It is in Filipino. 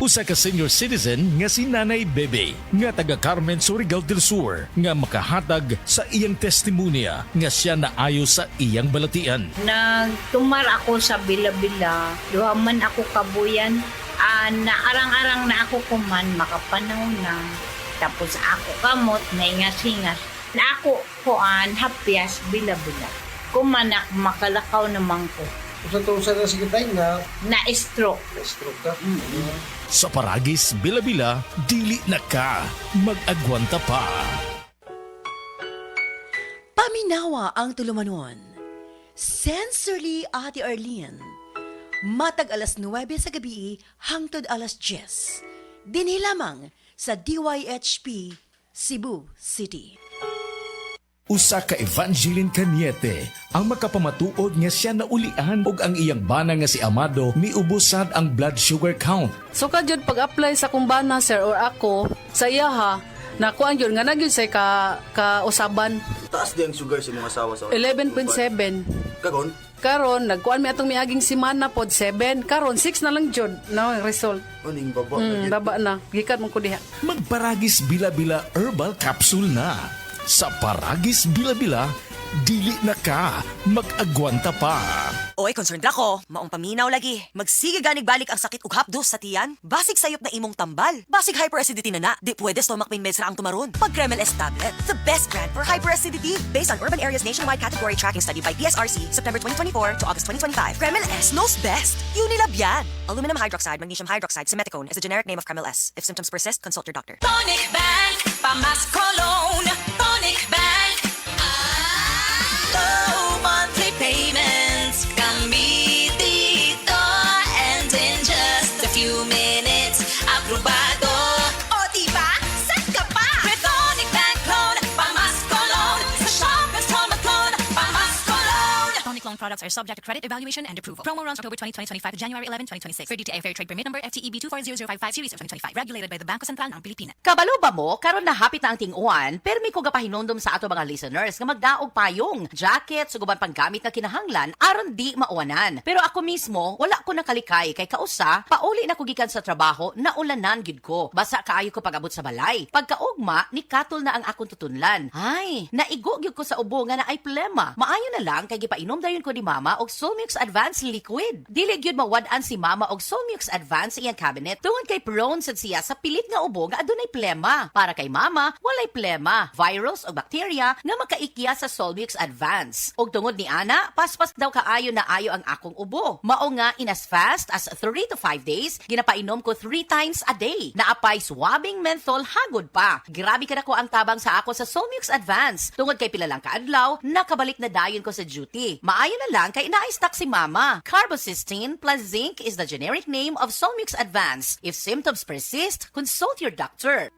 Usa ka senior citizen nga si Nanay Bebe nga taga Carmen, Surigao del Sur nga makahatag sa iyang testimonya nga siya naayo sa iyang balatian. Nagtumar ako sa Bila-Bila, duha man ako kabuyan, naarang-arang na ako kuman, makapanaw na. Tapos ako kamot, naingas-hingas. Na ako kuan, hapyas, Bila-Bila. Kumanak, makalakaw naman ko. Sa na sikitay nga, Na-stroke. na-stroke ka. Sa Paragis, Bila-Bila, dili na ka, mag-agwanta pa. Paminawa ang tulumanon. Sensorily Ate Arlene. Matag alas 9 sa gabi hangtod alas 10. Dinhi lamang sa DYHP Cebu City. Usa ka Evangeline Cañete ang makapamatuod nga siya naulian ug ang iyang bana nga si Amado miubusad ang blood sugar count. So kadyod pag-apply sa kumbana sir or ako sa iya ha, nakuan yun nga nagyud say ka-usaban. Taas di ang sugar sa mga asawa sa 11.7. Kagon? Karon nagkuan mi atong miaging semana pod 7. Karon 6 na lang jud na ang result. Aning baba. Baba na. Gikat mo ko diha. Magparagis Bila-Bila Herbal Capsule na. Sa Paragis Bila-Bila, dili na ka, mag-agwanta pa. Oy, concerned ako. Maong paminaw lagi. Magsige ganig balik ang sakit ug hapdos sa tiyan. Basig sayop na imong tambal. Basig hyperacidity na. Di pwede stomach pain meds ra ang tumaron. Pag Kremel S tablet, the best brand for hyperacidity. Based on Urban Areas Nationwide Category Tracking Study by PSRC, September 2024 to August 2025. Kremel S knows best. Unilab yan. Aluminum hydroxide, magnesium hydroxide, simeticone is a generic name of Kremel S. If symptoms persist, consult your doctor. Tonic Bank, Pamas Cologne. Tonic Bank. Low monthly payments. Kami dito. And in just a few minutes, aprobado. O diba? Set ka pa! With Tonic Bank Loan, Pamas Cologne. Sa shop and store mag-loan, Pamas Cologne. Tonic loan products are subject to credit evaluation and approval. Promo runs October 2025 to January 11, 2026. For DTI Fair Trade Permit Number FTEB 240055 Series of 2025. Regulated by the Bangko Sentral ng Pilipinas. Kabalo ba mo, karon na hapit na ang ting-uwan, pero may ko gapahinondom sa ato mga listeners nga magdaog payong, jacket, suguban panggamit na kinahanglan, aron di mauwanan. Pero ako mismo, wala ko nakalikay kay kausa, pauli na ko gikan sa trabaho, naulanan gid ko. Basa kaayo ko pag-abot sa balay. Pagkaugma, ni katol na ang akong tutunlan. Ay, naigo gyud ko sa ubo nga na ay plema. Maayo na lang kay gipainom dayon ko ni mama og Solmux Advanced Liquid. Dili gyud mawad-an si mama og Solmux Advanced iyang cabinet tungod kay prone sad siya sa pilit nga ubo nga adunay plema. Para kay mama, walay plema, virus o bakterya nga makaikya sa Solmux Advance. Og tungod ni ana, paspas daw kaayo na ayo ang akong ubo. Mao nga in as fast as 3 to 5 days, ginapainom ko 3 times a day. Naapay swabbing menthol hagod pa. Grabe ka na ko ang tabang sa ako sa Solmux Advance. Tungod kay pila lang kaadlaw, nakabalik na dayon ko sa duty. Maayo na lang kay na-stock si mama. Carbocysteine plus zinc is the generic name of Solmux Advance. If symptoms persist, consult your doctor.